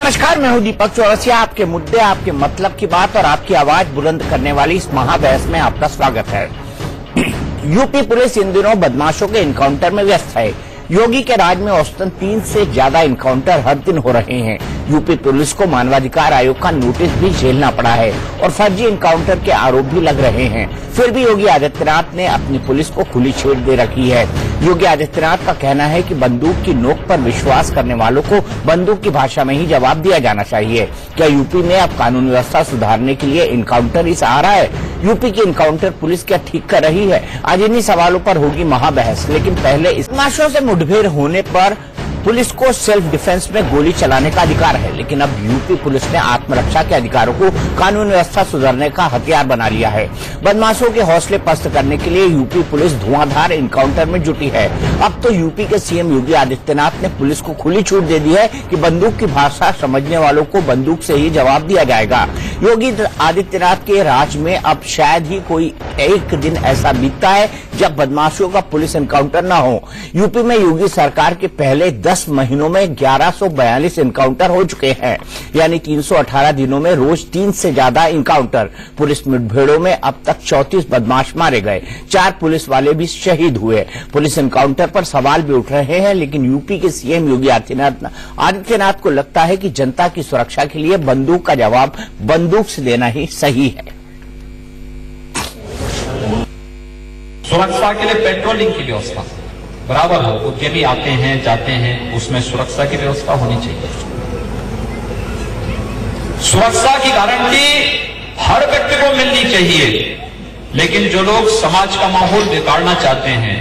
नमस्कार, मैं हूं दीपक चौरसिया। आपके मुद्दे, आपके मतलब की बात और आपकी आवाज बुलंद करने वाली इस महाबहस में आपका स्वागत है। यूपी पुलिस इन दिनों बदमाशों के इनकाउंटर में व्यस्त है। योगी के राज में औसतन 3 से ज्यादा इनकाउंटर हर दिन हो रहे हैं। यूपी पुलिस को मानवाधिकार आयोग का नोटिस भी झेलना पड़ा है और फर्जी इनकाउंटर के आरोप भी लग रहे हैं। फिर भी योगी आदित्यनाथ ने अपनी पुलिस को खुली छूट दे रखी है। योगी आदित्यनाथ का कहना है कि बंदूक की नोक पर विश्वास करने वालों को बंदूक की भाषा में ही जवाब दिया जाना चाहिए। क्या यूपी में अब कानून व्यवस्था सुधारने के लिए इनकाउंटर ही सहारा है? यूपी की इनकाउंटर पुलिस क्या ठीक कर रही है? आज इन्हीं सवालों पर होगी महाबहस। लेकिन पहले इस बदमाशों से मुठभेड़ होने पर पुलिस को सेल्फ डिफेंस में गोली चलाने का अधिकार है, लेकिन अब यूपी पुलिस ने आत्मरक्षा के अधिकारों को कानून व्यवस्था सुधारने का हथियार बना लिया है। बदमाशों के हौसले पस्त करने के लिए यूपी पुलिस धुआंधार इनकाउंटर में जुटी है। अब तो यूपी के सीएम योगी आदित्यनाथ ने पुलिस को खुली छूट दे दी है कि बंदूक की भाषा समझने वालों को बंदूक से ही जवाब दिया जाएगा। योगी आदित्यनाथ के राज में अब शायद ही कोई एक दिन ऐसा बीतता है जब बदमाशों का पुलिस एनकाउंटर न हो। यूपी में योगी सरकार के पहले 10 महीनों में 1142 एनकाउंटर हो चुके हैं, यानी 318 दिनों में रोज 3 से ज्यादा एनकाउंटर। पुलिस मुठभेड़ों में अब तक 34 बदमाश मारे गए, 4 पुलिस वाले भी शहीद हुए। पुलिस एनकाउंटर पर सवाल भी उठ रहे हैं, लेकिन यूपी के सीएम योगी आदित्यनाथ को लगता है कि जनता की सुरक्षा के लिए बंदूक का जवाब बंदूक से देना ही सही है। सुरक्षा के लिए पेट्रोलिंग की व्यवस्था बराबर हो, उद्यमी आते हैं जाते हैं, उसमें सुरक्षा की व्यवस्था होनी चाहिए। सुरक्षा की गारंटी हर व्यक्ति को मिलनी चाहिए, लेकिन जो लोग समाज का माहौल बिगाड़ना चाहते हैं,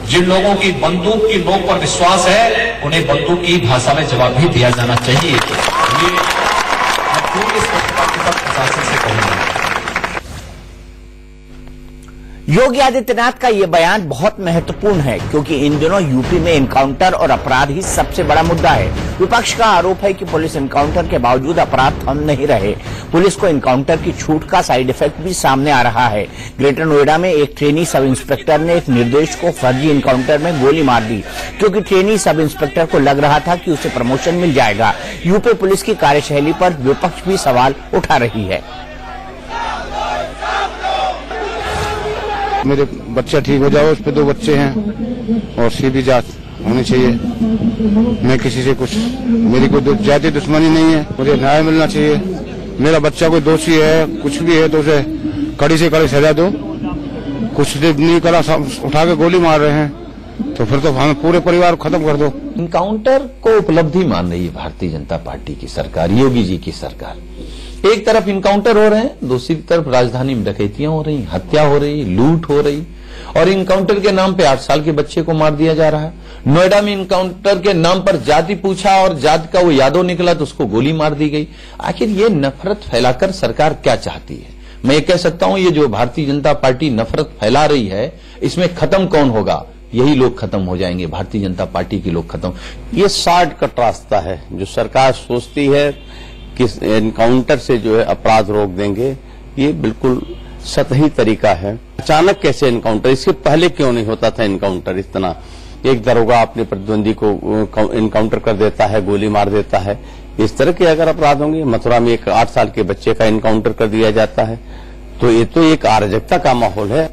जिन लोगों की बंदूक की नोक पर विश्वास है, उन्हें बंदूक की भाषा में जवाब भी दिया जाना चाहिए। ये मैं पूरी स्पष्टता के साथ प्रशासन से कहूंगा। योगी आदित्यनाथ का ये बयान बहुत महत्वपूर्ण है, क्योंकि इन दिनों यूपी में एनकाउंटर और अपराध ही सबसे बड़ा मुद्दा है। विपक्ष का आरोप है कि पुलिस एनकाउंटर के बावजूद अपराध थम नहीं रहे। पुलिस को एनकाउंटर की छूट का साइड इफेक्ट भी सामने आ रहा है। ग्रेटर नोएडा में एक ट्रेनी सब इंस्पेक्टर ने एक निर्देश को फर्जी एनकाउंटर में गोली मार दी, क्योंकि ट्रेनी सब इंस्पेक्टर को लग रहा था कि उसे प्रमोशन मिल जाएगा। यूपी पुलिस की कार्यशैली पर विपक्ष भी सवाल उठा रही है। मेरे बच्चा ठीक हो जाओ, उस पे 2 बच्चे हैं और सीधी जांच होनी चाहिए। मैं किसी से कुछ, मेरी कोई जाति दुश्मनी नहीं है, मुझे न्याय मिलना चाहिए। मेरा बच्चा कोई दोषी है, कुछ भी है तो उसे कड़ी से कड़ी सजा दो। कुछ नहीं करा, उठा के गोली मार रहे हैं, तो फिर तो हमें पूरे परिवार को खत्म कर दो। इनकाउंटर को उपलब्धि मान रही है भारतीय जनता पार्टी की सरकार, योगी जी की सरकार। एक तरफ इनकाउंटर हो रहे हैं, दूसरी तरफ राजधानी में डकैतियां हो रही, हत्या हो रही, लूट हो रही, और इनकाउंटर के नाम पे 8 साल के बच्चे को मार दिया जा रहा है। नोएडा में इनकाउंटर के नाम पर जाति पूछा और जाति का वो यादव निकला तो उसको गोली मार दी गई। आखिर ये नफरत फैलाकर सरकार क्या चाहती है? मैं ये कह सकता हूं, ये जो भारतीय जनता पार्टी नफरत फैला रही है, इसमें खत्म कौन होगा? यही लोग खत्म हो जाएंगे, भारतीय जनता पार्टी के लोग खत्म। ये शॉर्टकट रास्ता है जो सरकार सोचती है कि एनकाउंटर से जो है अपराध रोक देंगे। ये बिल्कुल सतही तरीका है। अचानक कैसे एनकाउंटर? इसके पहले क्यों नहीं होता था एनकाउंटर? इतना एक दरोगा अपने प्रतिद्वंदी को एनकाउंटर कर देता है, गोली मार देता है। इस तरह के अगर अपराध होंगे, मथुरा में एक 8 साल के बच्चे का एनकाउंटर कर दिया जाता है, तो ये तो एक अराजकता का माहौल है।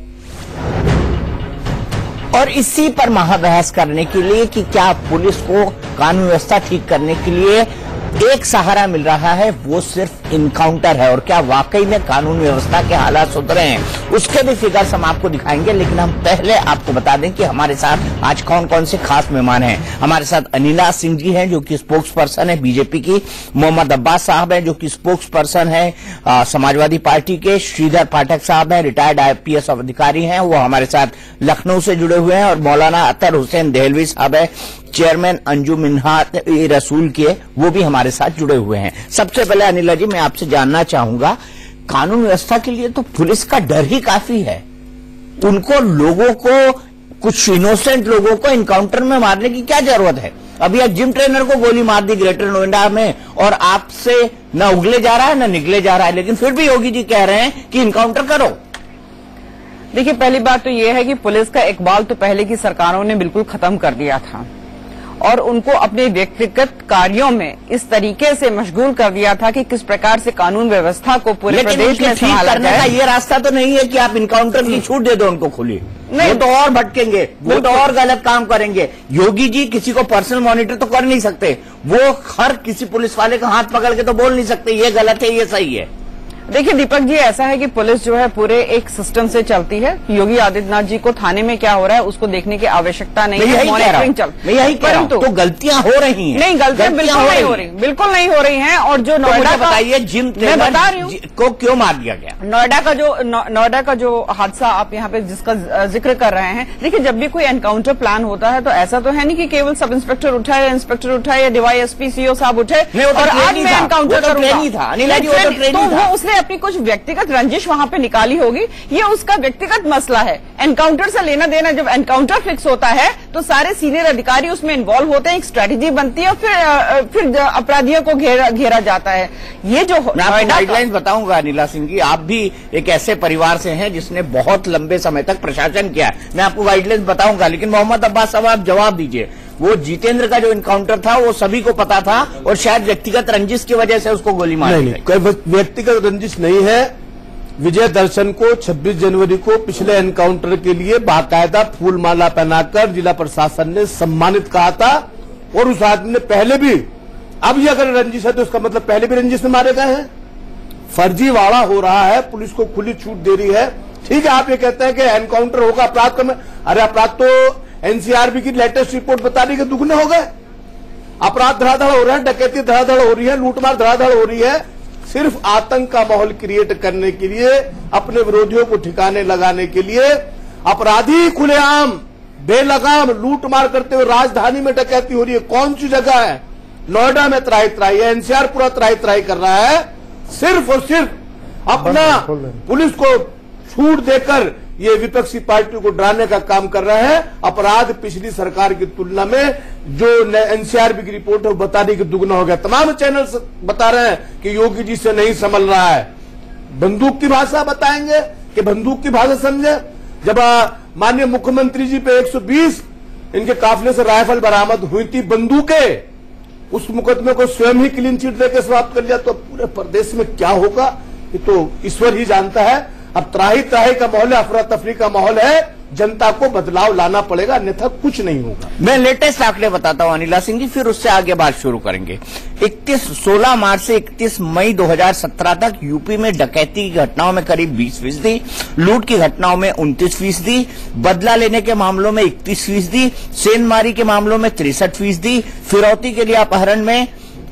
और इसी पर महाबहस करने के लिए कि क्या पुलिस को कानून व्यवस्था ठीक करने के लिए एक सहारा मिल रहा है, वो सिर्फ इनकाउंटर है, और क्या वाकई में कानून व्यवस्था के हालात सुधरे हैं, उसके भी फिगर्स हम आपको दिखाएंगे। लेकिन हम पहले आपको बता दें कि हमारे साथ आज कौन कौन से खास मेहमान हैं। हमारे साथ अनिला सिंह जी हैं, जो कि स्पोक्स पर्सन है बीजेपी की। मोहम्मद अब्बास साहब हैं, जो कि स्पोक्स पर्सन है समाजवादी पार्टी के। श्रीधर पाठक साहब हैं, रिटायर्ड IPS अधिकारी हैं, वो हमारे साथ लखनऊ से जुड़े हुए हैं। और मौलाना अतर हुसैन देहलवी साहब है, चेयरमैन अंजुम मिन्हात रसूल के, वो भी हमारे साथ जुड़े हुए हैं। सबसे पहले अनिला जी, मैं आपसे जानना चाहूंगा, कानून व्यवस्था के लिए तो पुलिस का डर ही काफी है। उनको, लोगों को, कुछ इनोसेंट लोगों को एनकाउंटर में मारने की क्या जरूरत है? अभी एक जिम ट्रेनर को गोली मार दी ग्रेटर नोएडा में, और आपसे न उगले जा रहा है न निगले जा रहा है, लेकिन फिर भी योगी जी कह रहे हैं कि एनकाउंटर करो। देखिए, पहली बात तो यह है कि पुलिस का इकबाल तो पहले की सरकारों ने बिल्कुल खत्म कर दिया था, और उनको अपने व्यक्तिगत कार्यों में इस तरीके से मशगूल कर दिया था कि किस प्रकार से कानून व्यवस्था को पूरे प्रदेश में संभाला जाए। ये रास्ता तो नहीं है कि आप इनकाउंटर की छूट दे दो उनको खुली, नहीं तो और भटकेंगे, वो तो और गलत काम करेंगे। योगी जी किसी को पर्सनल मॉनिटर तो कर नहीं सकते, वो हर किसी पुलिस वाले का हाथ पकड़ के तो बोल नहीं सकते ये गलत है ये सही है। देखिए दीपक जी, ऐसा है कि पुलिस जो है पूरे एक सिस्टम से चलती है। योगी आदित्यनाथ जी को थाने में क्या हो रहा है उसको देखने की आवश्यकता नहीं है, मॉनिटरिंग चल, परंतु तो गलतियां हो रही हैं। नहीं, गलतियां बिल्कुल नहीं हो रही, बिल्कुल नहीं हो रही हैं। और जो नोएडा का बताइए, जिम मैं बता रही हूँ को क्यों मार दिया गया, नोएडा का जो हादसा आप यहाँ पे जिसका जिक्र कर रहे हैं, देखिए जब भी कोई एनकाउंटर प्लान होता है तो ऐसा तो है नहीं कि केवल सब इंस्पेक्टर उठाए या इंस्पेक्टर उठाए या डीवाईएसपी सीओ साहब उठे और आज मैं एनकाउंटर करूंगा। उसने अपनी कुछ व्यक्तिगत रंजिश वहां पे निकाली होगी, ये उसका व्यक्तिगत मसला है। एनकाउंटर से लेना देना, जब एनकाउंटर फिक्स होता है तो सारे सीनियर अधिकारी उसमें इन्वॉल्व होते हैं, एक स्ट्रेटेजी बनती है और फिर अपराधियों को घेरा जाता है। ये जो गाइडलाइंस बताऊंगा अनिला सिंह जी, आप भी एक ऐसे परिवार से हैं जिसने बहुत लंबे समय तक प्रशासन किया, मैं आपको गाइडलाइंस बताऊंगा, लेकिन मोहम्मद अब्बास साहब आप जवाब दीजिए। वो जितेंद्र का जो इनकाउंटर था वो सभी को पता था और शायद व्यक्तिगत रंजिश की वजह से उसको गोली मारी गई। कोई व्यक्तिगत रंजिश नहीं है। विजय दर्शन को 26 जनवरी को पिछले एनकाउंटर के लिए बाकायदा फूल माला पहनाकर जिला प्रशासन ने सम्मानित कहा था और उस आदमी ने पहले भी, अब ये अगर रंजिश है तो उसका मतलब पहले भी रंजिश में मारे गए हैं। फर्जीवाड़ा हो रहा है, पुलिस को खुली छूट दे रही है। ठीक है, आप ये कहते हैं कि एनकाउंटर होगा, अपराध कम, अरे अपराध तो एनसीआरबी की लेटेस्ट रिपोर्ट बता रही है कि दुगने हो गए। अपराध धड़ाधड़ हो रहे हैं, डकैती धड़ाधड़ हो रही है, लूटमार धड़ाधड़ हो रही है, सिर्फ आतंक का माहौल क्रिएट करने के लिए, अपने विरोधियों को ठिकाने लगाने के लिए। अपराधी खुलेआम बेलगाम लूटमार करते हुए राजधानी में डकैती हो रही है। कौन सी जगह है? नोएडा में त्राही त्राही है, एनसीआर पूरा त्राही त्राही कर रहा है, सिर्फ और सिर्फ अपना पुलिस को छूट देकर ये विपक्षी पार्टियों को डराने का काम कर रहे हैं। अपराध पिछली सरकार की तुलना में जो एनसीआरबी की रिपोर्ट है वो बता रही कि दुगना हो गया। तमाम चैनल बता रहे हैं कि योगी जी से नहीं संभल रहा है। बंदूक की भाषा बताएंगे कि बंदूक की भाषा समझे। जब माननीय मुख्यमंत्री जी पे 120 इनके काफिले से राइफल बरामद हुई थी, बंदूकें, उस मुकदमे को स्वयं ही क्लीन चिट देकर समाप्त कर लिया, तो पूरे प्रदेश में क्या होगा ये तो ईश्वर ही जानता है। अब त्राही त्राही का माहौल है, अफरा तफरी का माहौल है, जनता को बदलाव लाना पड़ेगा, अन्यथा कुछ नहीं होगा। मैं लेटेस्ट आंकड़े बताता हूं अनिला सिंह जी, फिर उससे आगे बात शुरू करेंगे। 16 मार्च से 31 मई 2017 तक यूपी में डकैती की घटनाओं में करीब 20%, लूट की घटनाओं में 29%, बदला लेने के मामलों में 31%, सेंधमारी के मामलों में 63%, फिरौती के लिए अपहरण में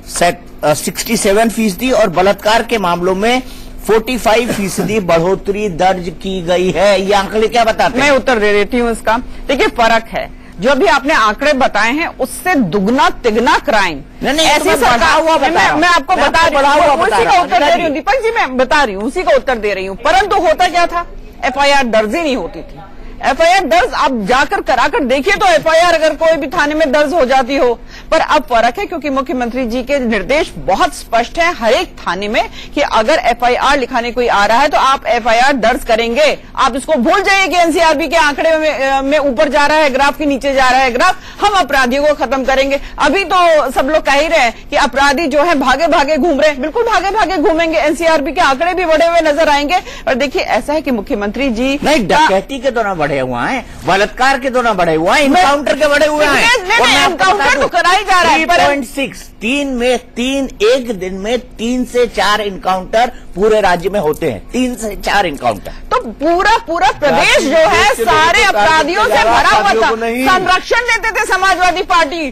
67% और बलात्कार के मामलों में 45% बढ़ोतरी दर्ज की गई है। ये आंकड़े क्या बताते हैं? मैं उत्तर दे देती हूँ इसका। देखिए फर्क है, जो भी आपने आंकड़े बताए हैं उससे दुगना तिगना क्राइम। ऐसी सरकार हुआ मैं आपको बता रही हूँ, उसी का उत्तर दे रही हूँ दीपक जी, मैं बता रही हूँ, उसी का उत्तर दे रही हूँ। परंतु होता क्या था, एफआईआर दर्ज ही नहीं होती थी। एफआईआर दर्ज आप जाकर कराकर देखिए तो एफआईआर अगर कोई भी थाने में दर्ज हो जाती हो। पर अब फर्क है क्योंकि मुख्यमंत्री जी के निर्देश बहुत स्पष्ट हैं हर एक थाने में कि अगर एफआईआर लिखाने कोई आ रहा है तो आप एफआईआर दर्ज करेंगे। आप इसको भूल जाइए कि एनसीआरबी के आंकड़े में ऊपर जा रहा है ग्राफ के नीचे जा रहा है ग्राफ, हम अपराधियों को खत्म करेंगे। अभी तो सब लोग कह ही रहे हैं कि अपराधी जो है भागे भागे घूम रहे हैं, बिल्कुल भागे भागे घूमेंगे, एनसीआरबी के आंकड़े भी बढ़े हुए नजर आएंगे। और देखिए ऐसा है कि मुख्यमंत्री जी नहीं, डकैती के तो ना बढ़े हुआ है, बलात्कार के तो ना बढ़े हुआ है, इनकाउंटर के बढ़े हुए हैं। एनकाउंटर तो करा ही जा रहा है। 3.6 एक दिन में 3 से 4 इनकाउंटर पूरे राज्य में होते हैं। 3 से 4 इनकाउंटर, तो पूरा प्रदेश जो है सारे अपराधियों से भरा हुआ था। संरक्षण लेते थे समाजवादी पार्टी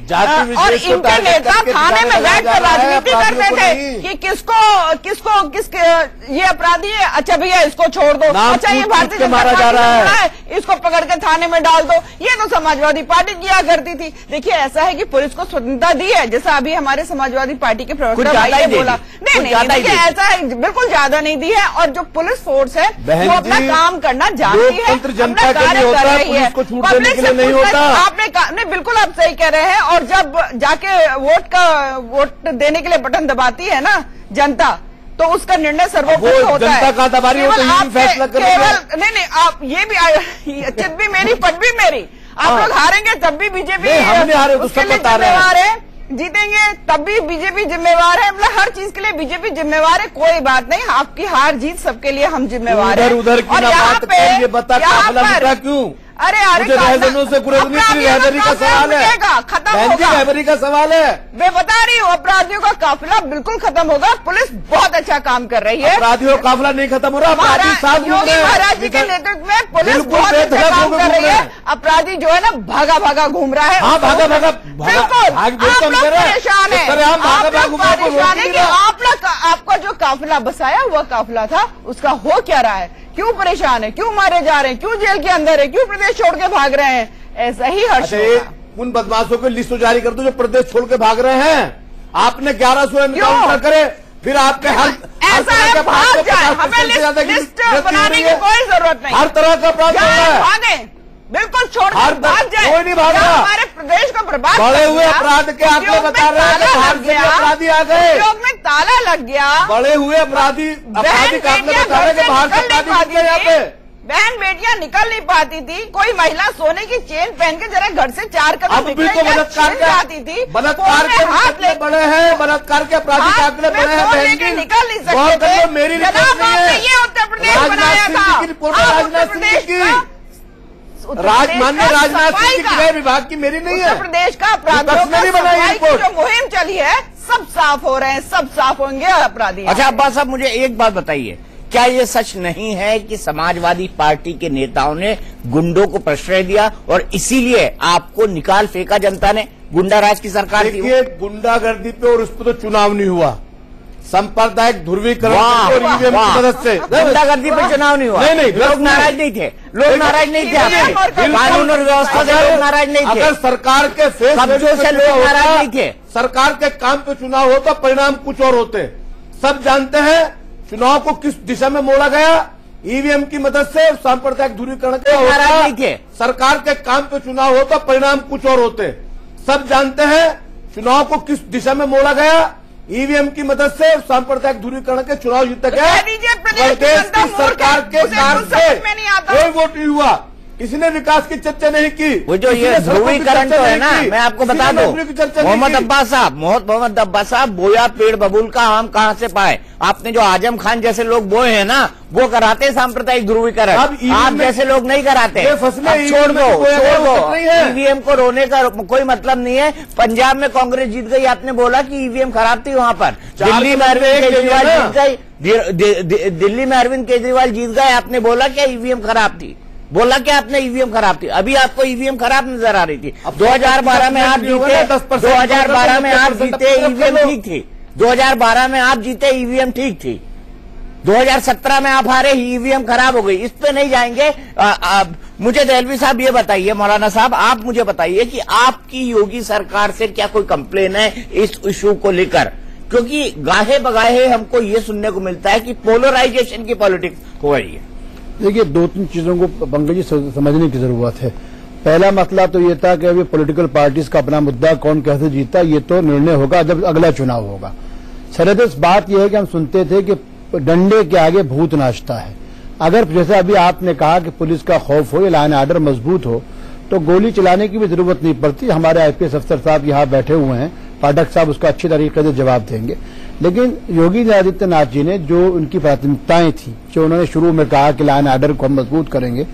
और इनके नेता थाने में बैठकर राजनीति करते थे कि किसको ये अपराधी है, अच्छा भैया इसको छोड़ दो, अच्छा ये भारतीय जनता पार्टी है इसको पकड़ के थाने में डाल दो। ये तो समाजवादी पार्टी किया करती थी। देखिए ऐसा है कि पुलिस को स्वतंत्रता दी है, जैसा अभी हमारे समाजवादी पार्टी के प्रवक्ता भाई ने बोला। नहीं देखिए ऐसा है, बिल्कुल ज्यादा नहीं दी है। और जो पुलिस फोर्स है वो अपना काम करना जानती है, अपना कार्य कर रही है। पब्लिक से नहीं होता, आपने नहीं, बिल्कुल आप सही कह रहे हैं। और जब जाके वोट देने के लिए बटन दबाती है ना जनता, तो उसका निर्णय सर्वोपरि होता है। जनता का दबारी हो तो फैसला नहीं, आप ये भी चित भी मेरी पट भी मेरी। आप लोग हारेंगे तब भी बीजेपी हमने हारे तो सब बता रहे हैं, जीतेंगे तब भी बीजेपी जिम्मेवार है, मतलब हर चीज के लिए बीजेपी जिम्मेवार है। कोई बात नहीं, आपकी हार जीत सबके लिए हम जिम्मेवार हैं। उधर की ना बात कर, ये बता काफिला क्यों? अरे रहजनों से रहबरी का सवाल है, खत्म होगा, रहबरी का सवाल है। मैं बता रही हूँ अपराधियों का काफिला बिल्कुल खत्म होगा। पुलिस बहुत अच्छा काम कर रही है, अपराधियों का काफिला नहीं खत्म हो रहा। योगी महाराज जी के नेतृत्व में पुलिस बहुत अच्छा काम कर रही है। अपराधी जो है ना भागा भागा घूम रहा है। हाँ, भागा भागा बिल्कुल आप लोग परेशान है, आप लोग परेशान है कि आपका जो काफिला बसाया हुआ काफिला था उसका हो क्या रहा है, क्यों परेशान है, क्यों मारे जा रहे हैं, क्यों जेल के अंदर है, क्यों प्रदेश छोड़ के भाग रहे हैं। ऐसा ही हर्ष उन बदमाशों की लिस्ट जारी कर दो जो प्रदेश छोड़ के भाग रहे हैं। आपने 1100 एनकाउंटर करे, फिर आपके ऐसा है भाग जाए, हमें लिस्ट बनाने की कोई जरूरत नहीं। हर तरह का अपराध है, भागे बिल्कुल छोड़कर भाग जाए, कोई नहीं भाग रहा। हमारे प्रदेश को बर्बाद बड़े हुए अपराध के आंकड़े बता रहे हैं कि बाहर से अपराधी आ गए, उद्योग में ताला लग गया। बड़े हुए अपराधी के आंकड़े बता रहे हैं कि बाहर से अपराधी यहाँ पे। बहन बेटियां निकल नहीं पाती थी, कोई महिला सोने की चेन पहन के जरा घर से 4 कदम अब भी तो बलात्कार जाती थी, बलात्कार के आंकड़े बड़े हैं, बलात्कार के अपराधी के आंकड़े बड़े हैं। बहन जी निकल नहीं सकते थे। मेरी जनाब आपने ये उत्तर प्रदेश बनाया था, राजनाथ सिंह की माननीय राजनाथ सिंह की गृह विभाग की, मेरी नहीं है। उत्तर प्रदेश का अपराधियों की जो मुहिम चली है सब साफ हो रहे हैं, सब साफ होंगे अपराधी। अच्छा अब्बास साहब, मुझे एक बात बताइए, क्या ये सच नहीं है कि समाजवादी पार्टी के नेताओं ने गुंडों को प्रश्रय दिया और इसीलिए आपको निकाल फेंका जनता ने? गुंडाराज की सरकार थी। देखिए, गुंडागर्दी पे और उस पर तो चुनाव नहीं हुआ, सांप्रदायिक ध्रुवीकरण और ईवीएम की मदद से गुंडागर्दी पे चुनाव नहीं हुआ। नहीं, लोग नाराज नहीं थे, लोग नाराज नहीं थे आपसे, कानून और व्यवस्था से लोग नाराज नहीं थे, अगर सरकार के कब्जों से लोग नाराज नहीं थे। सरकार के काम पे चुनाव होता, परिणाम कुछ और होते। सब जानते हैं चुनाव को किस दिशा में मोड़ा गया, ईवीएम की मदद से, सांप्रदायिक ध्रुवीकरण के नाराज नहीं थे। सरकार के काम पे चुनाव होता, परिणाम कुछ और होते। सब जानते हैं चुनाव को किस दिशा में मोड़ा गया, ईवीएम की मदद से, सांप्रदायिक ध्रुवीकरण के चुनाव जीता गया। प्रदेश की सरकार के कारण से कोई वोट नहीं हुआ, किसी ने विकास की चर्चा नहीं की। वो जो ये ध्रुवीकरण तो है ना, मैं आपको बता दूं, मोहम्मद अब्बास साहब, बोया पेड़ बबूल का आम कहाँ से पाए? आपने जो आजम खान जैसे लोग बोए हैं ना, वो कराते सांप्रदायिक ध्रुवीकरण, आप जैसे लोग नहीं कराते। छोड़ दो, ईवीएम को रोने का कोई मतलब नहीं है। पंजाब में कांग्रेस जीत गई, आपने बोला कि ईवीएम खराब थी वहां पर। दिल्ली में अरविंद केजरीवाल जीत गई, दिल्ली में अरविंद केजरीवाल जीत गए, आपने बोला क्या ईवीएम खराब थी? बोला कि आपने ईवीएम खराब थी? अभी आपको ईवीएम खराब नजर आ रही थी। 2012 में आप जीते, 2012 में आप जीते, ईवीएम ठीक थी। 2012 में आप जीते, ईवीएम ठीक थी। 2017 में आप हारे, ईवीएम खराब हो गई। इस पे नहीं जाएंगे। मुझे दहलवी साहब ये बताइए, मौलाना साहब आप मुझे बताइए कि आपकी योगी सरकार से क्या कोई कंप्लेन है इस इशू को लेकर? क्योंकि गाहे बगाहे हमको ये सुनने को मिलता है कि पोलराइजेशन की पॉलिटिक्स हो रही है। देखिए, 2-3 चीजों को पंकज जी समझने की जरूरत है। पहला मसला तो ये था कि अभी पॉलिटिकल पार्टीज का अपना मुद्दा कौन कैसे जीता, ये तो निर्णय होगा जब अगला चुनाव होगा। सरहद बात यह है कि हम सुनते थे कि डंडे के आगे भूत नाचता है। अगर जैसे अभी आपने कहा कि पुलिस का खौफ हो या लॉ एंड ऑर्डर मजबूत हो तो गोली चलाने की भी जरूरत नहीं पड़ती। हमारे आईपीएस अफसर साहब यहाँ बैठे हुए हैं, पाठक साहब उसका अच्छे तरीके से जवाब देंगे। लेकिन योगी आदित्यनाथ जी ने जो उनकी प्राथमिकताएं थी, जो उन्होंने शुरू में कहा कि लॉ एंड ऑर्डर को हम मजबूत करेंगे,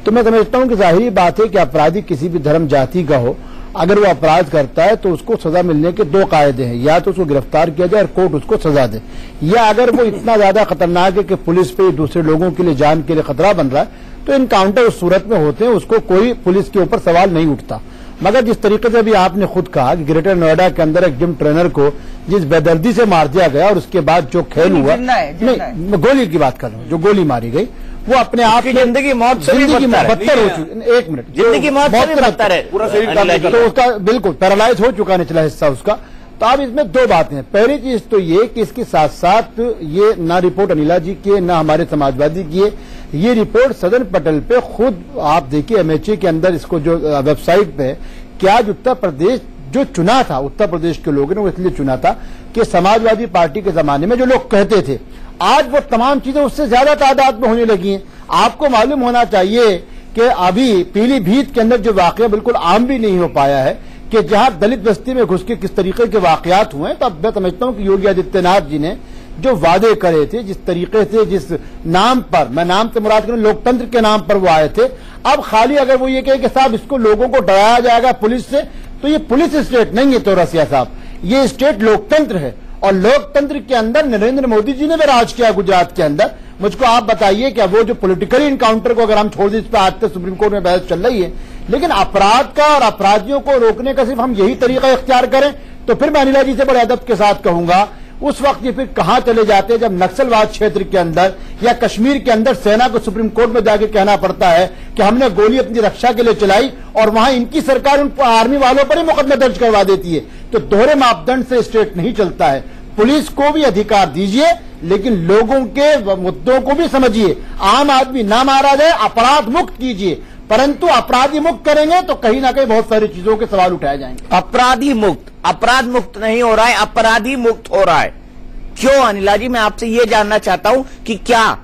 तो मैं समझता हूं कि जाहिर बात है कि अपराधी किसी भी धर्म जाति का हो, अगर वो अपराध करता है तो उसको सजा मिलने के 2 कायदे हैं। या तो उसको गिरफ्तार किया जाए और कोर्ट उसको सजा दे, या अगर वो इतना ज्यादा खतरनाक है कि पुलिस पे दूसरे लोगों के लिए जान के लिए खतरा बन रहा है तो इनकाउंटर उस सूरत में होते हैं, उसको कोई पुलिस के ऊपर सवाल नहीं उठता। मगर जिस तरीके से अभी आपने खुद कहा कि ग्रेटर नोएडा के अंदर एक जिम ट्रेनर को जिस बेदर्दी से मार दिया गया और उसके बाद जो खेल हुआ, नहीं मैं गोली की बात कर रहा हूँ, जो गोली मारी गई वो अपने आप की जिंदगी मौत से बदतर हो चुकी। 1 मिनट, जिंदगी मौत से भी बदतर है, पूरा शरीर तो उसका बिल्कुल पैरालाइज हो चुका निचला हिस्सा उसका। तो अब इसमें 2 बातें हैं। पहली चीज तो ये कि इसके साथ साथ ये ना रिपोर्ट अनिला जी की है ना हमारे समाजवादी की है, ये रिपोर्ट सदन पटल पे खुद आप देखिए एमएचए के अंदर इसको जो वेबसाइट पे क्या उत्तर प्रदेश जो चुना था, उत्तर प्रदेश के लोगों ने वो इसलिए चुना था कि समाजवादी पार्टी के जमाने में जो लोग कहते थे आज वो तमाम चीजें उससे ज्यादा तादाद में होने लगी हैं। आपको मालूम होना चाहिए कि अभी पीलीभीत के अंदर जो वाकया बिल्कुल आम भी नहीं हो पाया है कि जहां दलित बस्ती में घुस के किस तरीके के वाकयात हुए, तो अब मैं समझता हूं कि योगी आदित्यनाथ जी ने जो वादे करे थे, जिस तरीके से, जिस नाम पर, मैं नाम से मुराद करूं लोकतंत्र के नाम पर वो आए थे, अब खाली अगर वो ये कहे कि साहब इसको लोगों को डराया जाएगा पुलिस से, तो ये पुलिस स्टेट नहीं है चौरसिया साहब, ये स्टेट लोकतंत्र है। और लोकतंत्र के अंदर नरेंद्र मोदी जी ने भी राज किया गुजरात के अंदर। मुझको आप बताइए क्या वो जो पॉलिटिकली इनकाउंटर को अगर हम छोड़ दें, इस पर आज तक सुप्रीम कोर्ट में बहस चल रही है, लेकिन अपराध का और अपराधियों को रोकने का सिर्फ हम यही तरीका इख्तियार करें, तो फिर मैं अनिला जी से बड़े अदब के साथ कहूंगा उस वक्त ये फिर कहां चले जाते हैं जब नक्सलवाद क्षेत्र के अंदर या कश्मीर के अंदर सेना को सुप्रीम कोर्ट में जाके कहना पड़ता है कि हमने गोली अपनी रक्षा के लिए चलाई और वहां इनकी सरकार उन आर्मी वालों पर ही मुकदमा दर्ज करवा देती है। तो दोहरे मापदंड से स्टेट नहीं चलता है। पुलिस को भी अधिकार दीजिए, लेकिन लोगों के मुद्दों को भी समझिए। आम आदमी ना मारा जाए, अपराध मुक्त कीजिए, परंतु अपराधी मुक्त करेंगे तो कहीं ना कहीं बहुत सारी चीजों के सवाल उठाए जाएंगे। अपराधी मुक्त, अपराध मुक्त नहीं हो रहा है, अपराधी मुक्त हो रहा है। क्यों अनिला जी? मैं आपसे ये जानना चाहता हूं कि क्या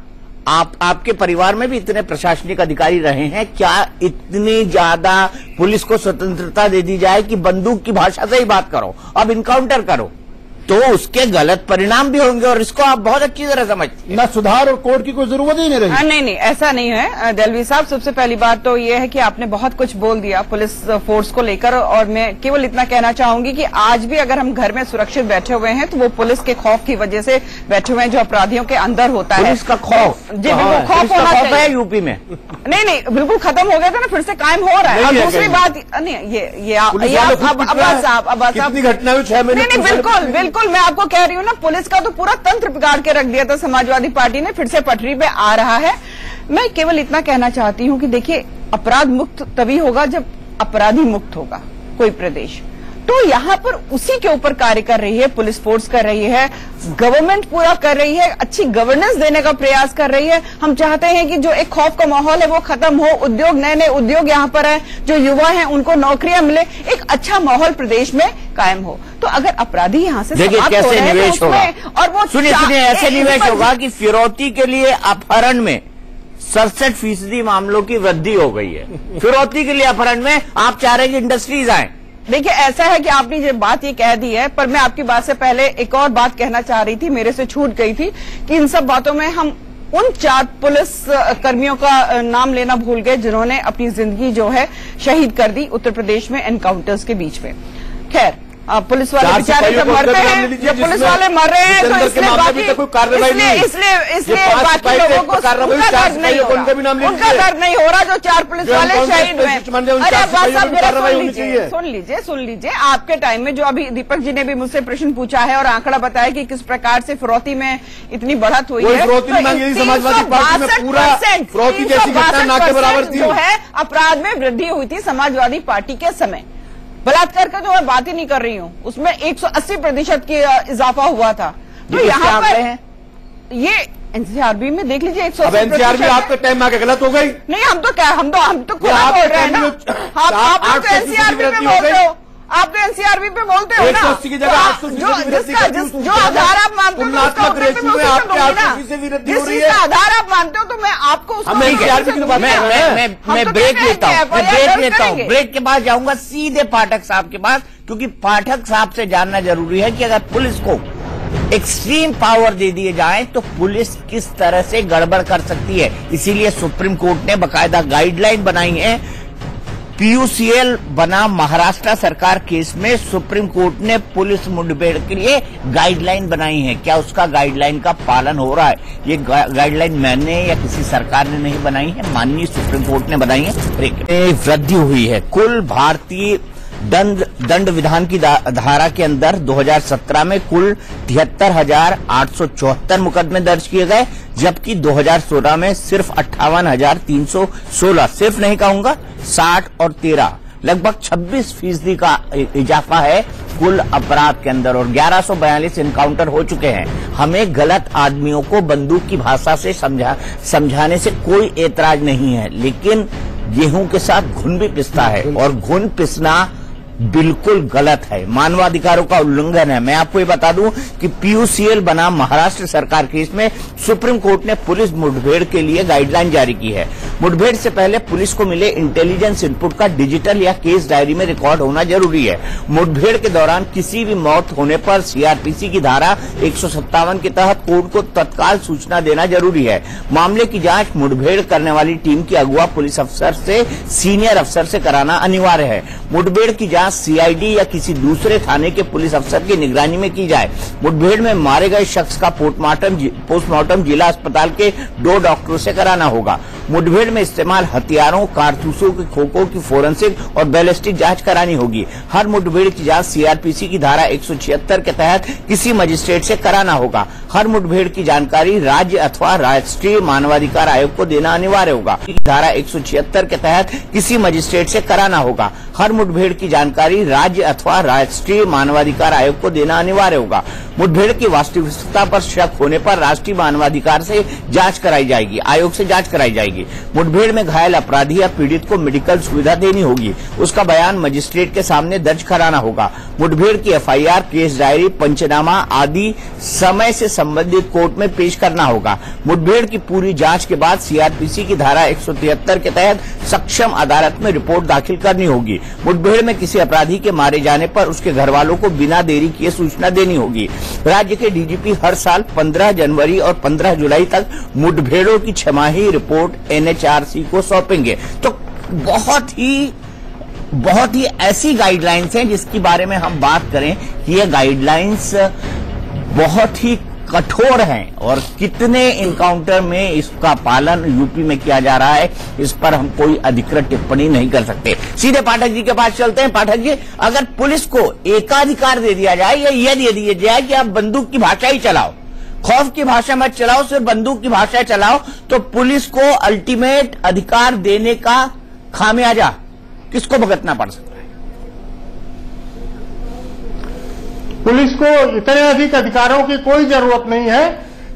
आपके परिवार में भी इतने प्रशासनिक अधिकारी रहे हैं? क्या इतनी ज्यादा पुलिस को स्वतंत्रता दे दी जाए कि बंदूक की भाषा से ही बात करो, अब इनकाउंटर करो, तो उसके गलत परिणाम भी होंगे और इसको आप बहुत अच्छी तरह समझते हैं। न सुधार और कोर्ट की कोई जरूरत ही नहीं रही। नहीं, ऐसा नहीं है दलवी साहब। सबसे पहली बात तो ये है कि आपने बहुत कुछ बोल दिया पुलिस फोर्स को लेकर, और मैं केवल इतना कहना चाहूंगी कि आज भी अगर हम घर में सुरक्षित बैठे हुए हैं तो वो पुलिस के खौफ की वजह से बैठे हुए हैं जो अपराधियों के अंदर होता है। पुलिस का खौफ? जी बिल्कुल खौफ होना चाहिए। यूपी में नहीं, बिल्कुल खत्म हो गया था ना, फिर से कायम हो रहा है। और दूसरी बात नहीं, ये अब्बास साहब कितनी घटना हुई 6 महीने? नहीं, बिल्कुल मैं आपको कह रही हूँ ना, पुलिस का तो पूरा तंत्र बिगाड़ के रख दिया था समाजवादी पार्टी ने, फिर से पटरी पे आ रहा है। मैं केवल इतना कहना चाहती हूँ कि देखिए, अपराध मुक्त तभी होगा जब अपराधी मुक्त होगा कोई प्रदेश। तो यहाँ पर उसी के ऊपर कार्य कर रही है पुलिस फोर्स, कर रही है गवर्नमेंट, पूरा कर रही है, अच्छी गवर्नेंस देने का प्रयास कर रही है। हम चाहते हैं कि जो एक खौफ का माहौल है वो खत्म हो, उद्योग, नए उद्योग यहाँ पर है, जो युवा हैं उनको नौकरियां मिले, एक अच्छा माहौल प्रदेश में कायम हो। तो अगर अपराधी यहाँ से देखिए कैसे निवेश होगा, और वो सुनिए ऐसे निवेश होगा कि फिरौती के लिए अपहरण में 67% मामलों की वृद्धि हो गई है। फिरौती के लिए अपहरण में आप चाह रहे हैं कि इंडस्ट्रीज आए। देखिए ऐसा है कि आपने ये बात ये कह दी है, पर मैं आपकी बात से पहले एक और बात कहना चाह रही थी, मेरे से छूट गई थी, कि इन सब बातों में हम उन 4 पुलिस कर्मियों का नाम लेना भूल गए जिन्होंने अपनी जिंदगी जो है शहीद कर दी उत्तर प्रदेश में एनकाउंटर्स के बीच में। खैर, पुलिस वाले बेचारे जब मरते हैं, जब पुलिस वाले मर रहे हैं, तो इसलिए बाकी बाकी लोगों को उनका दर्द नहीं हो रहा जो 4 पुलिस वाले शहीद हुए। अरे सुन लीजिए, आपके टाइम में जो अभी दीपक जी ने भी मुझसे प्रश्न पूछा है और आंकड़ा बताया कि किस प्रकार से फिरौती में इतनी बढ़त हुई है, तो 362% जो है अपराध में वृद्धि हुई थी समाजवादी पार्टी के समय। बलात्कार का जो मैं बात ही नहीं कर रही हूँ, उसमें 180% की इजाफा हुआ था। तो यहाँ पर ये एनसीआरबी में देख लीजिए 180%। अब एनसीआरबी आपके टाइम में आके गलत हो गई? नहीं, हम तो खुला बोल रहे हैं ना। आप तो एनसीआरबी पे बोलते हो, आप तो एनसीआरबी पे बोलते हो ना। 180 की जगह 800 जो आधार आप मानते हो, जिसका आधार आप मानते हो, तो मैं आपको मैं ब्रेक लेता हूँ, ब्रेक के बाद जाऊंगा सीधे पाठक साहब के पास, क्योंकि पाठक साहब से जानना जरूरी है कि अगर पुलिस को एक्सट्रीम पावर दे दिए जाए तो पुलिस किस तरह से गड़बड़ कर सकती है। इसीलिए सुप्रीम कोर्ट ने बाकायदा गाइडलाइन बनाई है। पीयूसीएल बना महाराष्ट्र सरकार केस में सुप्रीम कोर्ट ने पुलिस मुठभेड़ के लिए गाइडलाइन बनाई है। क्या उसका गाइडलाइन का पालन हो रहा है? ये गाइडलाइन मैंने या किसी सरकार ने नहीं बनाई है, माननीय सुप्रीम कोर्ट ने बनाई है। वृद्धि हुई है। कुल भारतीय दंड विधान की धारा के अंदर 2017 में कुल 73,874 मुकदमे दर्ज किए गए, जबकि 2016 में सिर्फ 58,316, सिर्फ नहीं कहूंगा 60 और 13, लगभग 26% का इजाफा है कुल अपराध के अंदर, और 1142 इनकाउंटर हो चुके हैं। हमें गलत आदमियों को बंदूक की भाषा से समझाने से कोई एतराज नहीं है, लेकिन गेहूं के साथ घुन भी पिसता है, और घुन पिसना बिल्कुल गलत है, मानवाधिकारों का उल्लंघन है। मैं आपको ये बता दूं कि पीयूसीएल बना महाराष्ट्र सरकार केस में सुप्रीम कोर्ट ने पुलिस मुठभेड़ के लिए गाइडलाइन जारी की है। मुठभेड़ से पहले पुलिस को मिले इंटेलिजेंस इनपुट का डिजिटल या केस डायरी में रिकॉर्ड होना जरूरी है। मुठभेड़ के दौरान किसी भी मौत होने पर सीआरपीसी की धारा 157 के तहत कोर्ट को तत्काल सूचना देना जरूरी है। मामले की जांच मुठभेड़ करने वाली टीम की अगुवा पुलिस अफसर से सीनियर अफसर से कराना अनिवार्य है। मुठभेड़ की जांच सीआईडी या किसी दूसरे थाने के पुलिस अफसर की निगरानी में की जाए। मुठभेड़ में मारे गए शख्स का पोस्टमार्टम जिला अस्पताल के 2 डॉक्टरों से कराना होगा। मुठभेड़ में इस्तेमाल हथियारों, कारतूसों के खोखों की फोरेंसिक और बैलिस्टिक जांच करानी होगी। हर मुठभेड़ की जांच सीआरपीसी की धारा 176 के तहत किसी मजिस्ट्रेट से कराना होगा। हर मुठभेड़ की जानकारी राज्य अथवा राष्ट्रीय मानवाधिकार आयोग को देना अनिवार्य होगा। धारा 176 के तहत किसी मजिस्ट्रेट से कराना होगा। हर मुठभेड़ की जानकारी राज्य अथवा राष्ट्रीय मानवाधिकार आयोग को देना अनिवार्य होगा। मुठभेड़ की वास्तविकता पर शक होने पर राष्ट्रीय मानवाधिकार से जांच कराई जाएगी, आयोग से जांच कराई जाएगी। मुठभेड़ में घायल अपराधी या पीड़ित को मेडिकल सुविधा देनी होगी। उसका बयान मजिस्ट्रेट के सामने दर्ज कराना होगा। मुठभेड़ की एफआईआर, केस डायरी, पंचनामा आदि समय से संबंधित कोर्ट में पेश करना होगा। मुठभेड़ की पूरी जांच के बाद सीआरपीसी की धारा 173 के तहत सक्षम अदालत में रिपोर्ट दाखिल करनी होगी। मुठभेड़ में किसी अपराधी के मारे जाने पर उसके घर वालों को बिना देरी किए सूचना देनी होगी। राज्य के डीजीपी हर साल 15 जनवरी और 15 जुलाई तक मुठभेड़ों की छमाही रिपोर्ट एनएचआरसी को सौंपेंगे। तो बहुत ही ऐसी गाइडलाइंस हैं जिसके बारे में हम बात करें कि ये गाइडलाइंस बहुत ही कठोर हैं और कितने इनकाउंटर में इसका पालन यूपी में किया जा रहा है, इस पर हम कोई अधिकृत टिप्पणी नहीं कर सकते। सीधे पाठक जी के पास चलते हैं। पाठक जी, अगर पुलिस को एकाधिकार दे दिया जाए या यह दे दिया जाए कि आप बंदूक की भाषा ही चलाओ, खौफ की भाषा मत चलाओ, सिर्फ बंदूक की भाषा चलाओ, तो पुलिस को अल्टीमेट अधिकार देने का खामियाजा किसको भुगतना पड़ सकता है? पुलिस को इतने अधिक अधिकारों की कोई जरूरत नहीं है।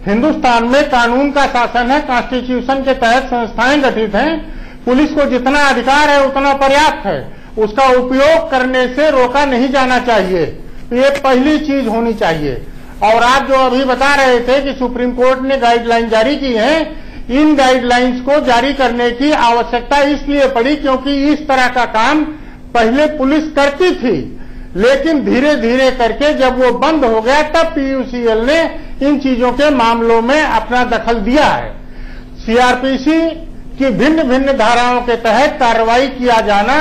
हिंदुस्तान में कानून का शासन है, कॉन्स्टिट्यूशन के तहत संस्थाएं गठित हैं। पुलिस को जितना अधिकार है उतना पर्याप्त है, उसका उपयोग करने से रोका नहीं जाना चाहिए। ये पहली चीज होनी चाहिए। और आप जो अभी बता रहे थे कि सुप्रीम कोर्ट ने गाइडलाइन जारी की है, इन गाइडलाइंस को जारी करने की आवश्यकता इसलिए पड़ी क्योंकि इस तरह का काम पहले पुलिस करती थी, लेकिन धीरे धीरे करके जब वो बंद हो गया तब पीयूसीएल ने इन चीजों के मामलों में अपना दखल दिया है। सीआरपीसी की भिन्न भिन्न धाराओं के तहत कार्रवाई किया जाना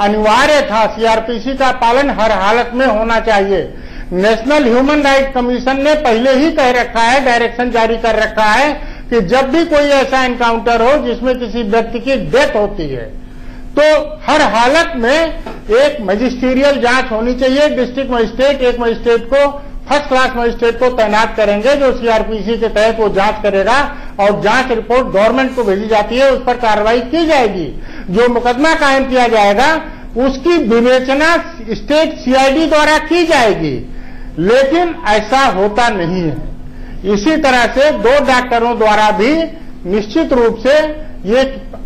अनिवार्य था। सीआरपीसी का पालन हर हालत में होना चाहिए। नेशनल ह्यूमन राइट कमीशन ने पहले ही कह रखा है, डायरेक्शन जारी कर रखा है कि जब भी कोई ऐसा एनकाउंटर हो जिसमें किसी व्यक्ति की डेथ होती है तो हर हालत में एक मजिस्ट्रियल जांच होनी चाहिए। डिस्ट्रिक्ट मजिस्ट्रेट एक मजिस्ट्रेट को, फर्स्ट क्लास मजिस्ट्रेट को तैनात करेंगे जो सीआरपीसी के तहत वो जांच करेगा और जांच रिपोर्ट गवर्नमेंट को भेजी जाती है, उस पर कार्रवाई की जाएगी। जो मुकदमा कायम किया जाएगा उसकी विवेचना स्टेट सीआईडी द्वारा की जाएगी, लेकिन ऐसा होता नहीं है। इसी तरह से 2 डॉक्टरों द्वारा भी निश्चित रूप से ये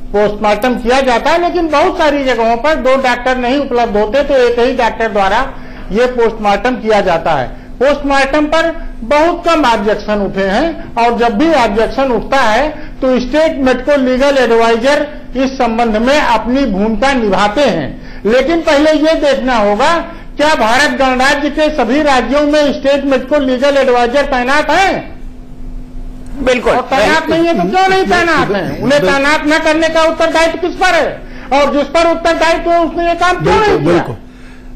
पोस्टमार्टम किया जाता है, लेकिन बहुत सारी जगहों पर 2 डॉक्टर नहीं उपलब्ध होते तो एक ही डॉक्टर द्वारा ये पोस्टमार्टम किया जाता है। पोस्टमार्टम पर बहुत कम ऑब्जेक्शन उठे हैं और जब भी ऑब्जेक्शन उठता है तो स्टेट मेडिको लीगल एडवाइजर इस संबंध में अपनी भूमिका निभाते हैं। लेकिन पहले ये देखना होगा क्या भारत गणराज्य के सभी राज्यों में स्टेट मेडिको लीगल एडवाइजर तैनात हैं? बिल्कुल। और तैनात नहीं है तो क्यों नहीं तैनात है? उन्हें तैनात न करने का उत्तरदायित्व किस पर है? और जिस पर उत्तरदायित्व है उसने ये काम क्यों नहीं किया? बिल्कुल।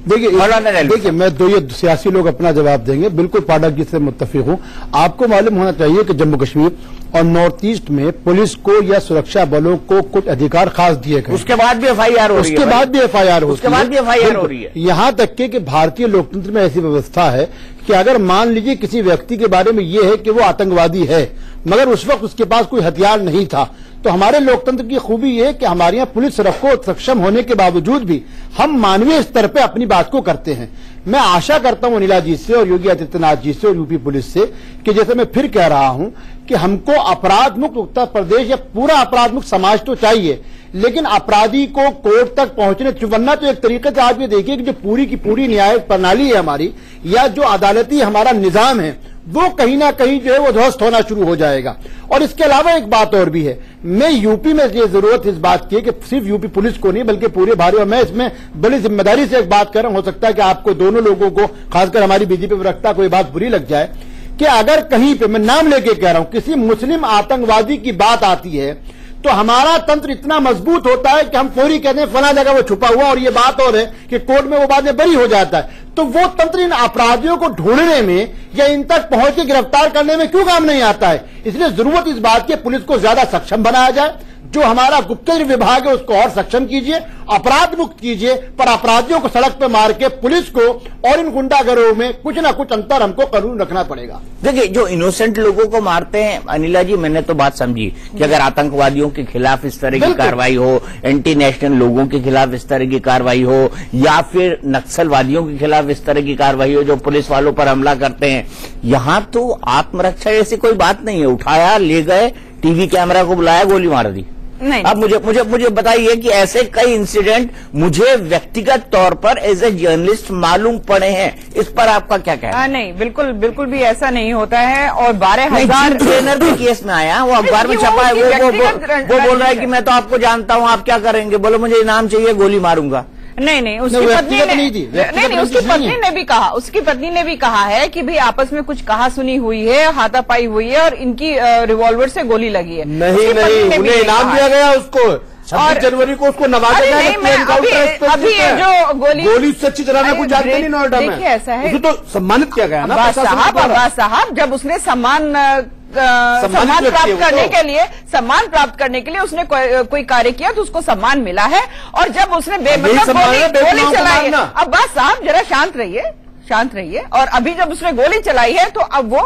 देखिए मैं तो ये सियासी लोग अपना जवाब देंगे। बिल्कुल पाठक जी से मुत्तफिक हूं। आपको मालूम होना चाहिए कि जम्मू कश्मीर और नॉर्थ ईस्ट में पुलिस को या सुरक्षा बलों को कुछ अधिकार खास दिए गए। उसके बाद भी एफआईआर हो रही है। उसके बाद भी एफआईआर हो रही है। यहां तक कि भारतीय लोकतंत्र में ऐसी व्यवस्था है कि अगर मान लीजिए किसी व्यक्ति के बारे में यह है कि वो आतंकवादी है मगर उस वक्त उसके पास कोई हथियार नहीं था, तो हमारे लोकतंत्र की खूबी ये कि हमारे यहाँ पुलिस रखो सक्षम होने के बावजूद भी हम मानवीय स्तर पे अपनी बात को करते हैं। मैं आशा करता हूं अनिला जी से और योगी आदित्यनाथ जी से और यूपी पुलिस से कि जैसे मैं फिर कह रहा हूं कि हमको अपराध मुक्त उत्तर प्रदेश या पूरा अपराध मुक्त समाज तो चाहिए, लेकिन अपराधी को कोर्ट तक पहुंचने चुनना तो एक तरीके से आप ये देखिए कि जो पूरी की पूरी न्याय प्रणाली है हमारी या जो अदालती हमारा निजाम है वो कहीं ना कहीं जो है वो ध्वस्त होना शुरू हो जाएगा। और इसके अलावा एक बात और भी है, मैं यूपी में ये जरूरत इस बात की है कि सिर्फ यूपी पुलिस को नहीं बल्कि पूरे भारत, और मैं इसमें बड़ी जिम्मेदारी से एक बात कर रहा हूं, हो सकता है कि आपको दोनों लोगों को, खासकर हमारी बीजेपी प्रवक्ता को ये बात बुरी लग जाए कि अगर कहीं पे, मैं नाम लेके कह रहा हूं, किसी मुस्लिम आतंकवादी की बात आती है तो हमारा तंत्र इतना मजबूत होता है कि हम फौरी कहते हैं फला जगह वो छुपा हुआ, और ये बात और है कि कोर्ट में वो बाद में बरी हो जाता है। तो वो तंत्र इन अपराधियों को ढूंढने में या इन तक पहुंच के गिरफ्तार करने में क्यों काम नहीं आता है? इसलिए जरूरत इस बात की पुलिस को ज्यादा सक्षम बनाया जाए, जो हमारा गुप्तचर विभाग है उसको और सक्षम कीजिए, अपराध मुक्त कीजिए, पर अपराधियों को सड़क पर मार के पुलिस को और इन गुंडागरों में कुछ ना कुछ अंतर हमको कानून रखना पड़ेगा। देखिए, जो इनोसेंट लोगों को मारते हैं, अनिला जी, मैंने तो बात समझी कि अगर आतंकवादियों के खिलाफ इस तरह की कार्रवाई हो, एंटी नेशनल लोगों के खिलाफ इस तरह की कार्रवाई हो, या फिर नक्सलवादियों के खिलाफ इस तरह की कार्रवाई हो जो पुलिस वालों पर हमला करते हैं, यहां तो आत्मरक्षा जैसी कोई बात नहीं है। उठाया, ले गए, टीवी कैमरा को बुलाया, गोली मार दी। नहीं। अब मुझे बताइए कि ऐसे कई इंसिडेंट मुझे व्यक्तिगत तौर पर एज ए जर्नलिस्ट मालूम पड़े हैं, इस पर आपका क्या कहना है? नहीं, बिल्कुल भी ऐसा नहीं होता है। और 12,000 ट्रेनर के केस में आया, वो अखबार में छपा है, वो बोल रहा है कि मैं तो आपको जानता हूं, आप क्या करेंगे? बोलो मुझे इनाम चाहिए, गोली मारूंगा। नहीं, उसकी पत्नी ने नहीं, उसकी पत्नी ने भी कहा, उसकी पत्नी ने भी कहा है कि भाई आपस में कुछ कहा सुनी हुई है, हाथापाई हुई है और इनकी रिवॉल्वर से गोली लगी है। नहीं, उन्हें इनाम दिया गया उसको, 26 जनवरी को उसको नवाजा गया। अभी जो गोली उससे अच्छी चलाना कुछ जानते नहीं नोएडा में। देखिए ऐसा है, तो सम्मानित किया गया ना अब्बास साहब, जब उसने सम्मान प्राप्त करने के लिए उसने कोई कार्य किया तो उसको सम्मान मिला है। और जब उसने बेमतलब गोली चलाई है, अब्बास साहब जरा शांत रहिए। और अभी जब उसने गोली चलाई है तो अब वो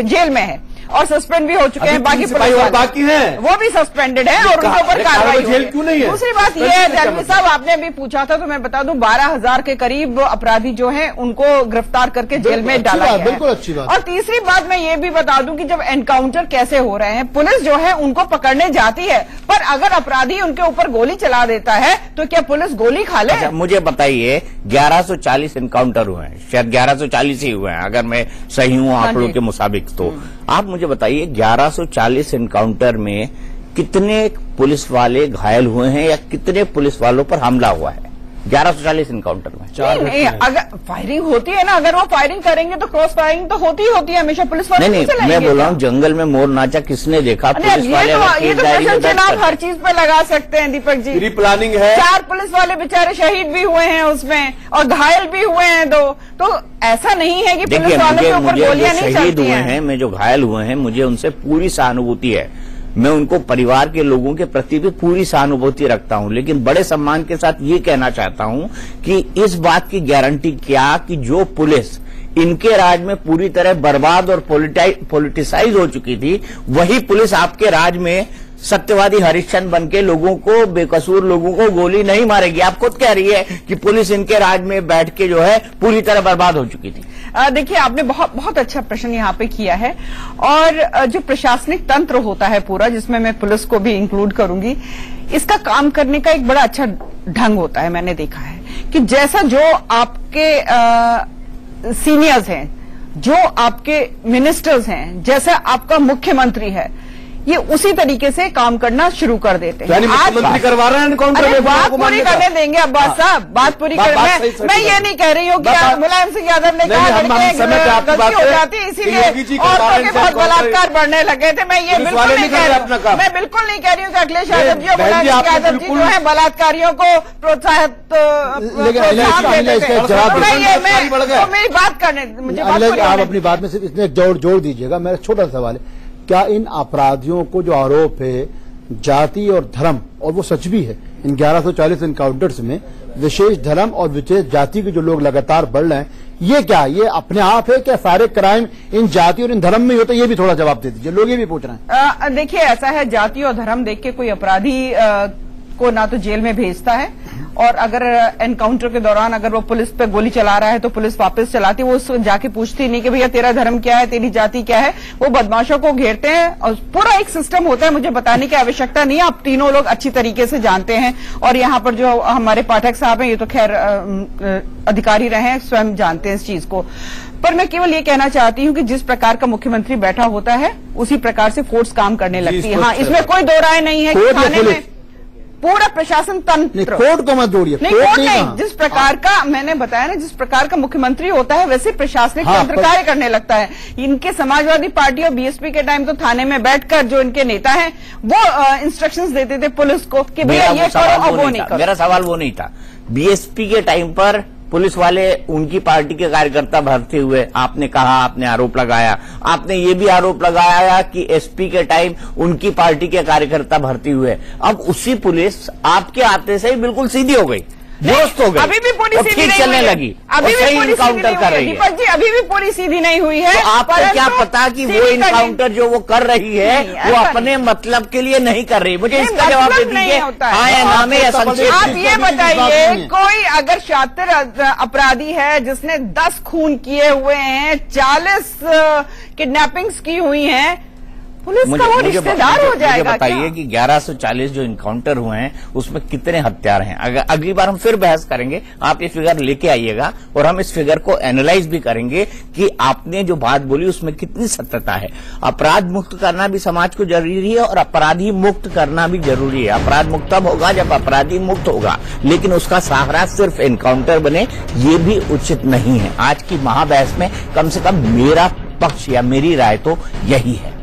जेल में है और सस्पेंड भी हो चुके हैं। बाकी बाकी हैं, वो भी सस्पेंडेड है और उनके ऊपर कार्रवाई जेल क्यों नहीं है? दूसरी बात ये है, जानवी साहब आपने अभी पूछा था तो मैं बता दूं, 12,000 के करीब अपराधी जो हैं उनको गिरफ्तार करके जेल में डाला गया है। बिल्कुल अच्छी बात। और तीसरी बात मैं ये भी बता दूं कि जब एनकाउंटर कैसे हो रहे हैं, पुलिस जो है उनको पकड़ने जाती है, पर अगर अपराधी उनके ऊपर गोली चला देता है तो क्या पुलिस गोली खा ले? अच्छा, मुझे बताइए, 1140 एनकाउंटर हुए हैं, शायद 1140 ही हुए हैं अगर मैं सही हूं आंकड़ों के मुताबिक। तो आप मुझे बताइए 1140 एनकाउंटर में कितने पुलिस वाले घायल हुए हैं या कितने पुलिस वालों पर हमला हुआ है 1140 एनकाउंटर में? नहीं, अगर फायरिंग होती है ना, अगर वो फायरिंग करेंगे तो क्रॉस फायरिंग तो होती है हमेशा, पुलिस वाले नहीं, मैं बोल रहा हूँ जंगल में मोर नाचा किसने देखा? पुलिस वाले ये तो प्रशंसा आप हर चीज पे लगा सकते हैं दीपक जी। प्री प्लानिंग है। 4 पुलिस वाले बेचारे शहीद भी हुए हैं उसमें और घायल भी हुए हैं 2। तो ऐसा नहीं है कि पुलिस वालों के ऊपर गोलियां नहीं चलती हैं। मैं जो घायल हुए हैं मुझे उनसे पूरी सहानुभूति है, मैं उनको परिवार के लोगों के प्रति भी पूरी सहानुभूति रखता हूं, लेकिन बड़े सम्मान के साथ ये कहना चाहता हूं कि इस बात की गारंटी क्या कि जो पुलिस इनके राज में पूरी तरह बर्बाद और पॉलिटिसाइज हो चुकी थी, वही पुलिस आपके राज में सत्यवादी हरिश्चंद्र बन के लोगों को, बेकसूर लोगों को गोली नहीं मारेगी? आप खुद कह रही है कि पुलिस इनके राज में बैठ के जो है पूरी तरह बर्बाद हो चुकी थी। देखिए, आपने बहुत अच्छा प्रश्न यहाँ पे किया है। और जो प्रशासनिक तंत्र होता है पूरा, जिसमें मैं पुलिस को भी इंक्लूड करूंगी, इसका काम करने का एक बड़ा अच्छा ढंग होता है। मैंने देखा है कि जैसा जो आपके सीनियर्स हैं, जो आपके मिनिस्टर्स हैं, जैसा आपका मुख्यमंत्री है, ये उसी तरीके से काम करना शुरू कर देते हैं। मुख्यमंत्री करवा रहे हैं एनकाउंटर में। बात पूरी करने देंगे अब्बास साहब, बात पूरी कर। मैं ये नहीं कह रही हूँ कि मुलायम सिंह यादव ने कहा गलती हो जाती है इसीलिए औरतों के बहुत बलात्कार बढ़ने लगे थे। मैं ये बिल्कुल नहीं कह रही हूँ, मैं बिल्कुल नहीं कह रही हूँ कि अखिलेश यादव जी और मुलायम सिंह यादव जी जो है बलात्कारियों को प्रोत्साहन देते थे। तो मेरी बात करने मुझे आप अपनी बात में सिर्फ इतने जोड़ दीजिएगा। मेरा छोटा सवाल है, क्या इन अपराधियों को जो आरोप है जाति और धर्म, और वो सच भी है, इन 1140 एनकाउंटर्स में विशेष धर्म और विशेष जाति के जो लोग लगातार बढ़ रहे हैं, ये क्या ये अपने आप है क्या सारे क्राइम इन जाति और इन धर्म में होता है? ये भी थोड़ा जवाब दे दीजिए, लोग ये भी पूछ रहे हैं। देखिए, ऐसा है, जाति और धर्म देख के कोई अपराधी को ना तो जेल में भेजता है, और अगर एनकाउंटर के दौरान अगर वो पुलिस पे गोली चला रहा है तो पुलिस वापस चलाती है, वो उसको जाके पूछती नहीं कि भैया तेरा धर्म क्या है, तेरी जाति क्या है। वो बदमाशों को घेरते हैं और पूरा एक सिस्टम होता है, मुझे बताने की आवश्यकता नहीं है, आप तीनों लोग अच्छी तरीके से जानते हैं। और यहाँ पर जो हमारे पाठक साहब हैं, ये तो खैर अधिकारी रहे हैं, स्वयं जानते हैं इस चीज को। पर मैं केवल ये कहना चाहती हूँ कि जिस प्रकार का मुख्यमंत्री बैठा होता है उसी प्रकार से कोर्ट्स काम करने लगती है। हाँ, इसमें कोई दो राय नहीं है कि थाने में पूरा प्रशासन तंत्र, कोर्ट को मत जोड़िए, नहीं कोर्ट नहीं, जिस प्रकार का मैंने बताया ना, जिस प्रकार का मुख्यमंत्री होता है वैसे प्रशासनिक तंत्र कार्य करने लगता है। इनके समाजवादी पार्टी और बीएसपी के टाइम तो थाने में बैठकर जो इनके नेता हैं वो इंस्ट्रक्शंस देते थे पुलिस को कि भैया ये करो और वो नहीं करो। मेरा सवाल वो नहीं था। बीएसपी के टाइम पर पुलिस वाले उनकी पार्टी के कार्यकर्ता भरते हुए, आपने कहा, आपने आरोप लगाया, आपने ये भी आरोप लगाया कि एसपी के टाइम उनकी पार्टी के कार्यकर्ता भर्ती हुए। अब उसी पुलिस आपके आते से ही बिल्कुल सीधी हो गई, दुरुस्त हो गई, अभी भी पुलिस ठीक चलने लगी, अभी भी सही इनकाउंटर कर रही है। दीपक जी, अभी भी पुलिस सीधी नहीं हुई है। तो आपको क्या पता कि वो इनकाउंटर जो वो कर रही है वो अपने मतलब के लिए नहीं कर रही? मुझे इसका जवाब दे दीजिए, हाँ या ना में या संक्षेप। आप ये बताइए, कोई अगर शातिर अपराधी है जिसने 10 खून किए हुए हैं, 40 किडनैपिंग्स की हुई हैं, पुलिस का वो रिश्तेदार हो जाएगा? मुझे बताइए कि 1140 जो इनकाउंटर हुए हैं उसमें कितने हत्यार हैं? अगर अगली बार हम फिर बहस करेंगे, आप ये फिगर लेके आइएगा और हम इस फिगर को एनालाइज भी करेंगे कि आपने जो बात बोली उसमें कितनी सत्यता है। अपराध मुक्त करना भी समाज को जरूरी है और अपराधी मुक्त करना भी जरूरी है। अपराध मुक्त तब होगा जब अपराधी मुक्त होगा, लेकिन उसका सहारा सिर्फ एनकाउंटर बने ये भी उचित नहीं है। आज की महाबहस में कम से कम मेरा पक्ष या मेरी राय तो यही है।